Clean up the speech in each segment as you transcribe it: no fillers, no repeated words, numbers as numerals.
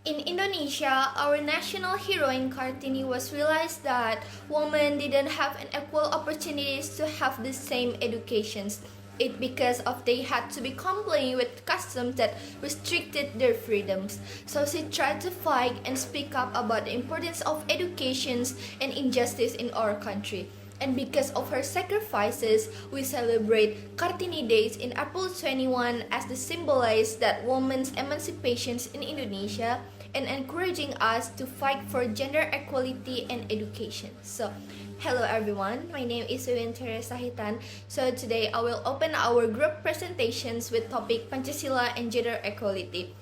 In Indonesia, our national heroine Kartini was realized that women didn't have an equal opportunities to have the same educations. It because of they had to be complying with customs that restricted their freedoms. So she tried to fight and speak up about the importance of educations and injustice in our country. And because of her sacrifices, we celebrate Kartini Days in April 21 as the symbolize that women's emancipations in Indonesia and encouraging us to fight for gender equality and education. So, hello everyone, my name is Uwin Teresa Hitan. So today I will open our group presentations with topic Pancasila and gender equality.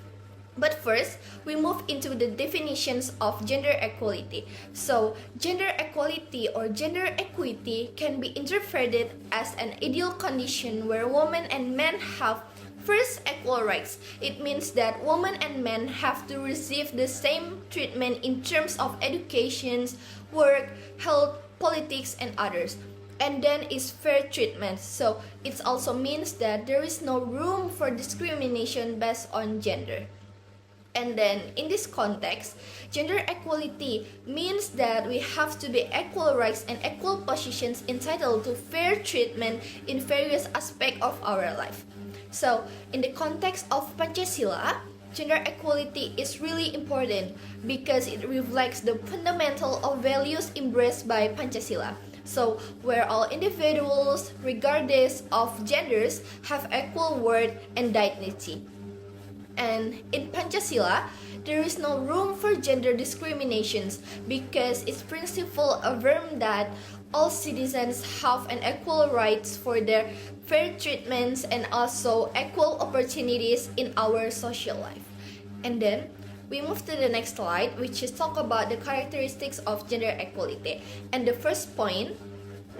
But first, we move into the definitions of gender equality. So, gender equality or gender equity can be interpreted as an ideal condition where women and men have first equal rights. It means that women and men have to receive the same treatment in terms of education, work, health, politics, and others. And then is fair treatment. So it also means that there is no room for discrimination based on gender. And then in this context, gender equality means that we have to be equal rights and equal positions entitled to fair treatment in various aspects of our life. So in the context of Pancasila, gender equality is really important because it reflects the fundamental of values embraced by Pancasila. So, where all individuals, regardless of genders, have equal worth and dignity. And in Pancasila, there is no room for gender discriminations because its principle affirms that all citizens have an equal rights for their fair treatments and also equal opportunities in our social life. And then we move to the next slide, which is talk about the characteristics of gender equality. And the first point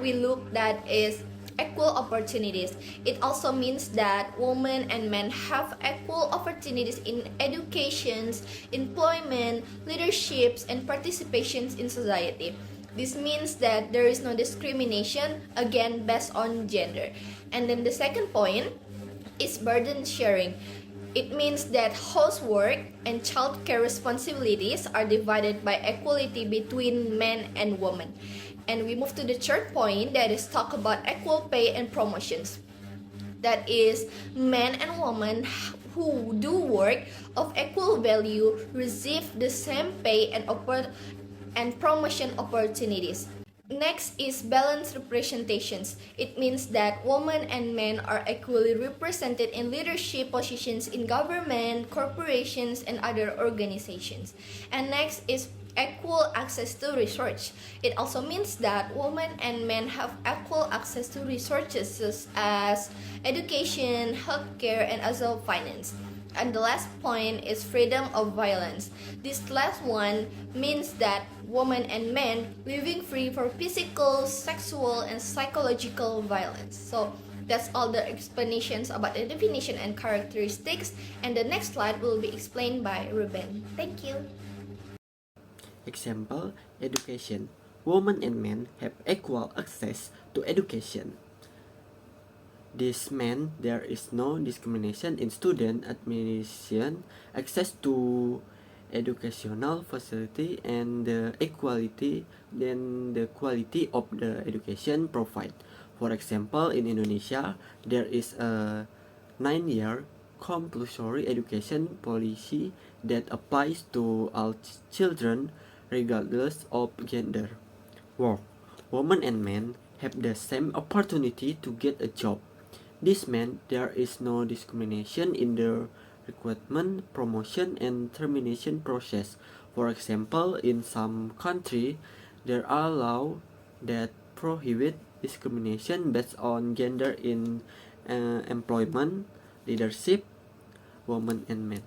we look at is equal opportunities. It also means that women and men have equal opportunities in education, employment, leaderships, and participations in society. This means that there is no discrimination, again, based on gender. And then the second point is burden sharing. It means that housework and childcare responsibilities are divided by equality between men and women. And we move to the third point, that is talk about equal pay and promotions. That is, men and women who do work of equal value receive the same pay and promotion opportunities. Next is balanced representations. It means that women and men are equally represented in leadership positions in government, corporations, and other organizations. And next is equal access to research. It also means that women and men have equal access to resources such as education, healthcare, and also finance. And the last point is freedom of violence. This last one means that women and men living free for physical, sexual, and psychological violence. So that's all the explanations about the definition and characteristics. And the next slide will be explained by Ruben. Thank you. Example, education. Women and men have equal access to education. This means there is no discrimination in student admission, access to educational facility, and the equality then the quality of the education provided. For example, in Indonesia, there is a 9-year compulsory education policy that applies to all children regardless of gender. Work. Women and men have the same opportunity to get a job. This means there is no discrimination in the recruitment, promotion, and termination process. For example, in some countries, there are laws that prohibit discrimination based on gender in employment, leadership. Women and men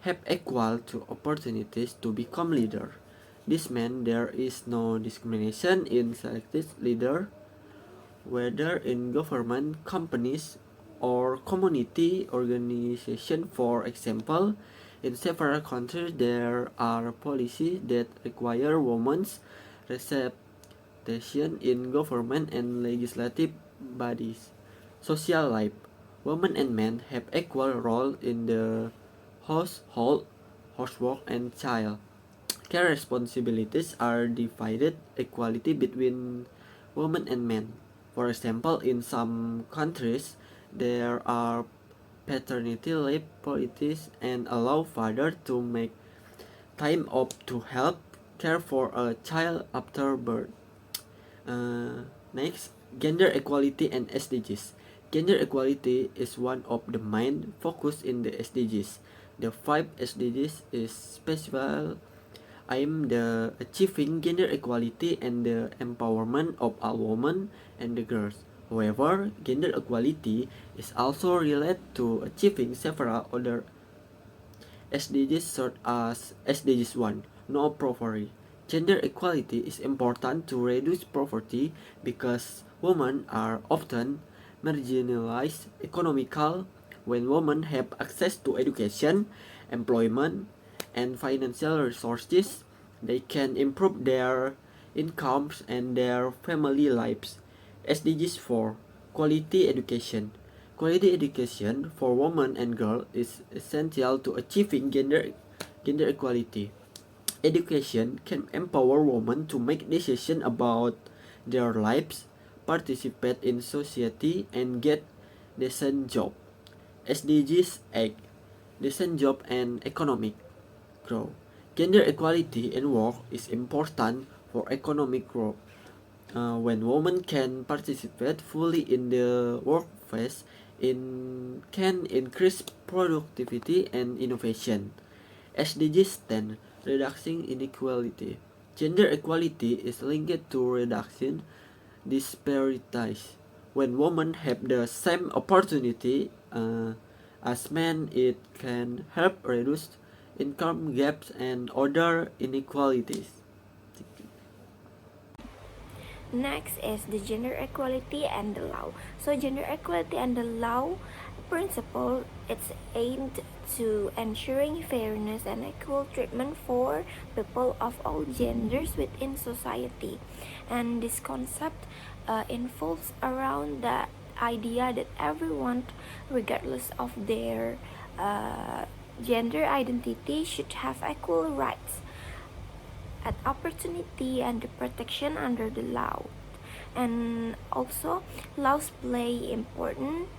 have equal to opportunities to become leader. This means there is no discrimination in selected leader, whether in government, companies, or community organization. For example, in several countries there are policies that require women's representation in government and legislative bodies. Social life. Women and men have equal role in the household, housework, and child care responsibilities are divided equally between women and men. For example, in some countries, there are paternity leave policies and allow father to make time off to help care for a child after birth. Next, gender equality and SDGs. Gender equality is one of the main focus in the SDGs. The 5 SDGs is special aim the achieving gender equality and the empowerment of all women and the girls. However, gender equality is also related to achieving several other SDGs such as SDGs 1, no poverty. Gender equality is important to reduce poverty because women are often marginalized economically. When women have access to education, employment, and financial resources, they can improve their incomes and their family lives. SDGs 4, quality education. Quality education for women and girls is essential to achieving gender equality. Education can empower women to make decisions about their lives, participate in society, and get decent job. SDGs 8, decent job and economic growth. Gender equality in work is important for economic growth. When women can participate fully in the workforce, it can increase productivity and innovation. SDGs 10, reducing inequality. Gender equality is linked to reducing disparities. When women have the same opportunity as men, it can help reduce income gaps and other inequalities. Next is the gender equality and the law. So gender equality and the law principle, it's aimed to ensuring fairness and equal treatment for people of all genders within society. And this concept involves around the idea that everyone, regardless of their gender identity, should have equal rights at opportunity and the protection under the law. And also, laws play important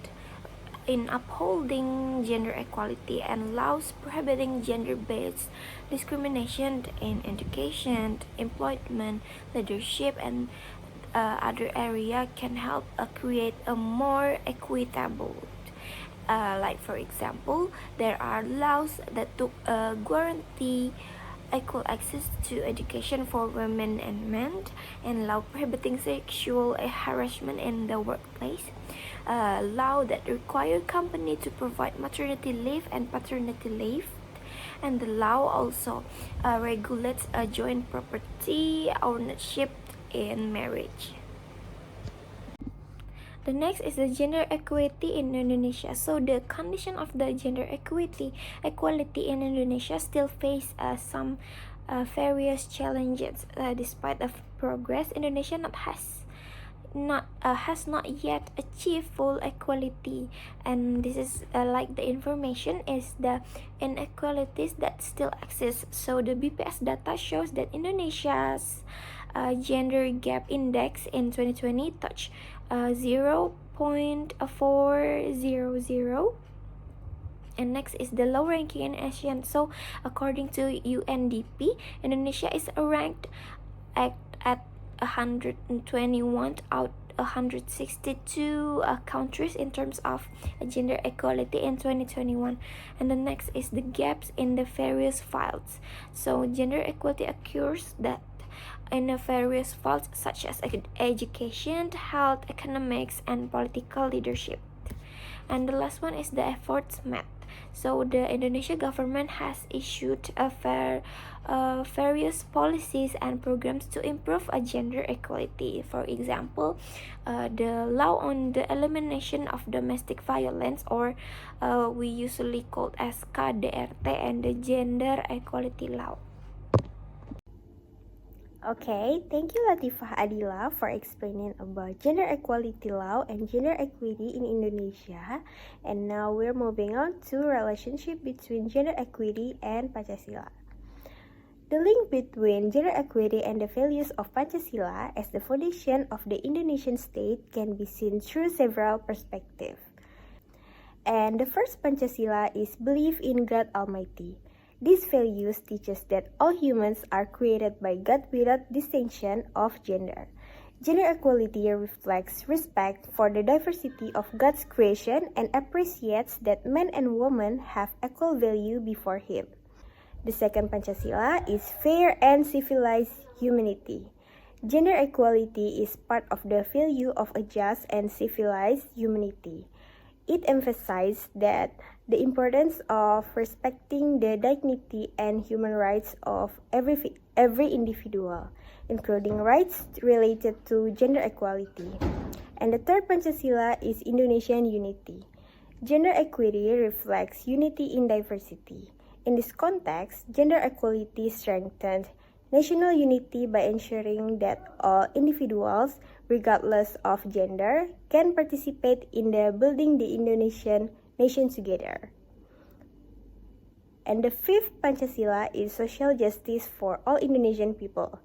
in upholding gender equality, and laws prohibiting gender-based discrimination in education, employment, leadership, and other area can help create a more equitable. Like for example, there are laws that guarantee equal access to education for women and men, and law prohibiting sexual harassment in the workplace, law that require company to provide maternity leave and paternity leave, and the law also regulates joint property ownership in marriage. The next is the gender equity in Indonesia. So the condition of the gender equality in Indonesia still face some various challenges. Despite of progress, Indonesia has not yet achieved full equality, and this is like the information is the inequalities that still exist. So the BPS data shows that Indonesia's gender gap index in 2020 touched 0.400. And next is the low ranking in ASEAN. So according to UNDP, Indonesia is ranked at 121 out 162 countries in terms of gender equality in 2021. And the next is the gaps in the various fields. So gender equality occurs that in the various fields such as education, health, economics, and political leadership. And the last one is the efforts met. So the Indonesia government has issued various policies and programs to improve gender equality. For example, the law on the elimination of domestic violence, or we usually call as KDRT, and the gender equality law. Okay, thank you Latifah Adila for explaining about gender equality law and gender equity in Indonesia. And now we're moving on to relationship between gender equity and Pancasila. The link between gender equity and the values of Pancasila as the foundation of the Indonesian state can be seen through several perspectives. And the first Pancasila is belief in God Almighty. These values teach us that all humans are created by God without distinction of gender. Gender equality reflects respect for the diversity of God's creation and appreciates that men and women have equal value before Him. The second Pancasila is fair and civilized humanity. Gender equality is part of the value of a just and civilized humanity. It emphasizes that the importance of respecting the dignity and human rights of every individual, including rights related to gender equality. And the third Pancasila is Indonesian unity. Gender equity reflects unity in diversity. In this context, gender equality strengthens national unity by ensuring that all individuals, regardless of gender, can participate in the building the Indonesian nation together. And the fifth Pancasila is social justice for all Indonesian people.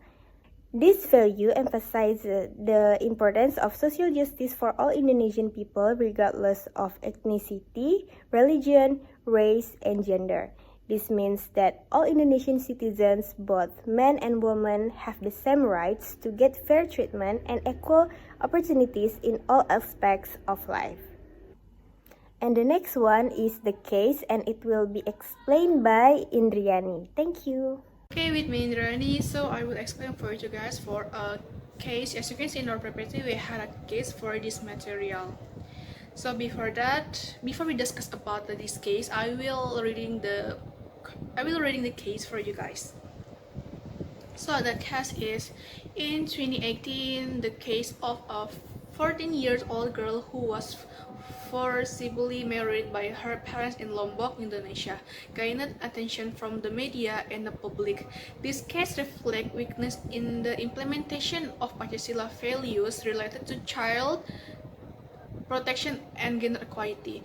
This value emphasizes the importance of social justice for all Indonesian people regardless of ethnicity, religion, race, and gender. This means that all Indonesian citizens, both men and women, have the same rights to get fair treatment and equal opportunities in all aspects of life. And the next one is the case, and it will be explained by Indriani. Thank you. Okay, with me Indrani, so I will explain for you guys for a case. As you can see in our PPT, we had a case for this material. So before we discuss about this case, I will reading the case for you guys. So the case is in 2018, the case of a 14-year-old girl who was forcibly married by her parents in Lombok, Indonesia, gained attention from the media and the public. This case reflects weakness in the implementation of Pancasila values related to child protection and gender equality.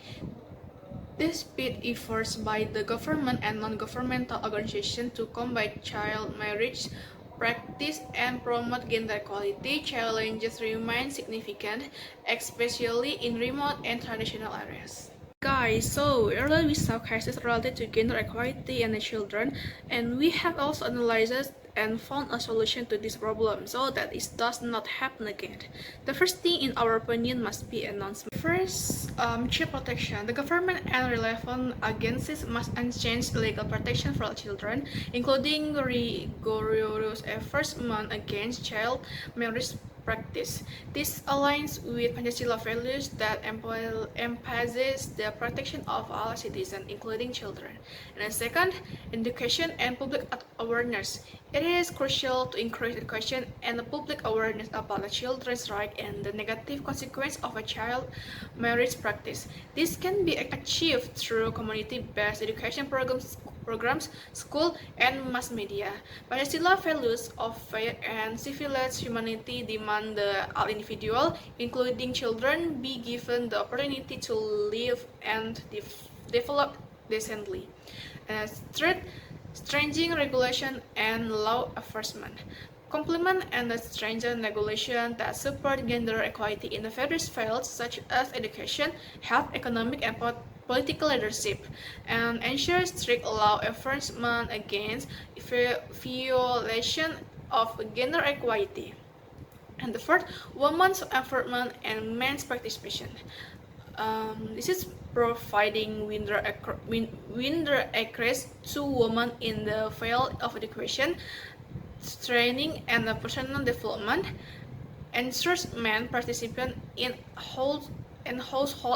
Despite efforts by the government and non-governmental organizations to combat child marriage practice and promote gender equality, challenges remain significant, especially in remote and traditional areas. Guys, so earlier we saw cases related to gender equality and the children, and we have also analyzed and found a solution to this problem so that it does not happen again. The first thing in our opinion must be announcement. First, child protection. The government and relevant agencies must change legal protection for children, including rigorous efforts against child marriage practice. This aligns with Pancasila values that emphasizes the protection of all citizens, including children. And then second, education and public awareness. It is crucial to increase education and the public awareness about the children's rights and the negative consequence of a child marriage practice. This can be achieved through community-based education programs, school, and mass media. Pancasila values of fair and civilized humanity demand that all individuals, including children, be given the opportunity to live and develop decently. Third, strengthening regulation and law enforcement. Complement and strengthen regulation that support gender equality in the various fields such as education, health, economic, and political leadership, and ensure strict law enforcement against violation of gender equality. And the fourth, women's empowerment and men's participation. This is providing wider access to women in the field of education, training, and personal development, ensures men participate in household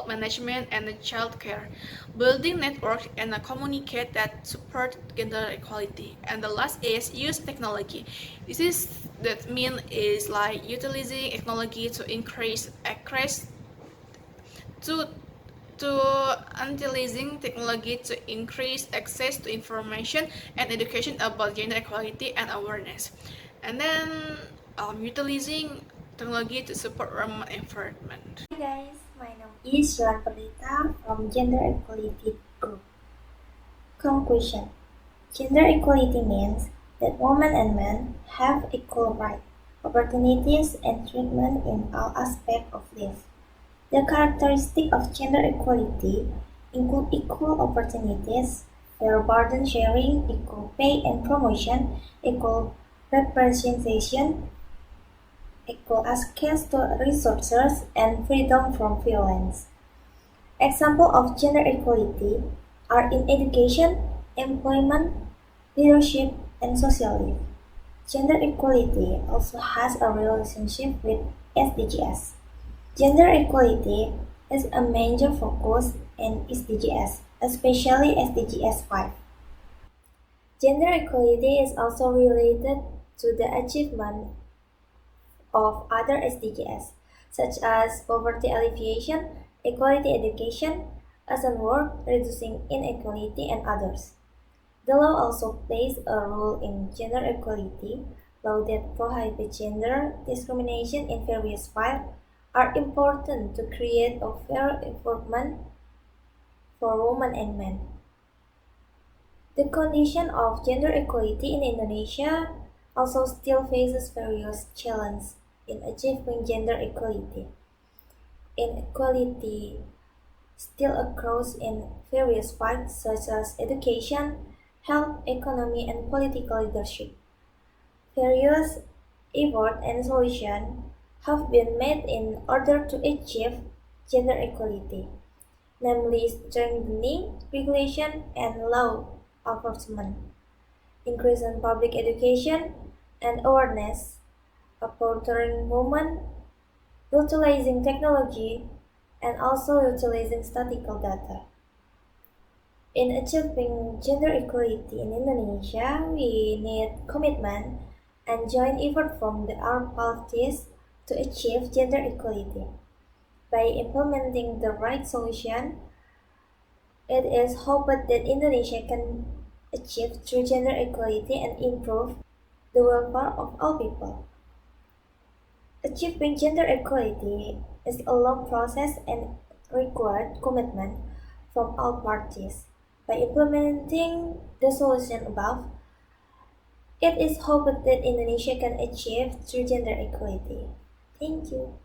management and child care, building networks and communicate that support gender equality. And the last is use technology. That mean is like utilizing technology to increase access to utilizing technology to increase access to information and education about gender equality and awareness. and then utilizing technology to support remote environment. Hi guys, my name is Joan Perdita from Gender Equality Group. Conclusion: Gender equality means that women and men have equal rights, opportunities, and treatment in all aspects of life. The characteristics of gender equality include equal opportunities, fair burden sharing, equal pay and promotion, equal representation, equal access to resources, and freedom from violence. Examples of gender equality are in education, employment, leadership, and social life. Gender equality also has a relationship with SDGs. Gender equality is a major focus in SDGs, especially SDGs 5. Gender equality is also related to the achievement of other SDGs, such as poverty alleviation, equality education, urban work, reducing inequality, and others. The law also plays a role in gender equality. Laws that prohibit gender discrimination in various fields are important to create a fair environment for women and men. The condition of gender equality in Indonesia also still faces various challenges in achieving gender equality. Inequality still occurs in various fields such as education, health, economy, and political leadership. Various efforts and solutions have been made in order to achieve gender equality, namely strengthening regulation and law enforcement, increasing public education and awareness, empowering women, utilizing technology, and also utilizing statistical data. In achieving gender equality in Indonesia, we need commitment and joint effort from our parties to achieve gender equality. By implementing the right solution, it is hoped that Indonesia can achieve true gender equality and improve the welfare of all people. Achieving gender equality is a long process and requires commitment from all parties. By implementing the solution above, it is hoped that Indonesia can achieve true gender equality. Thank you.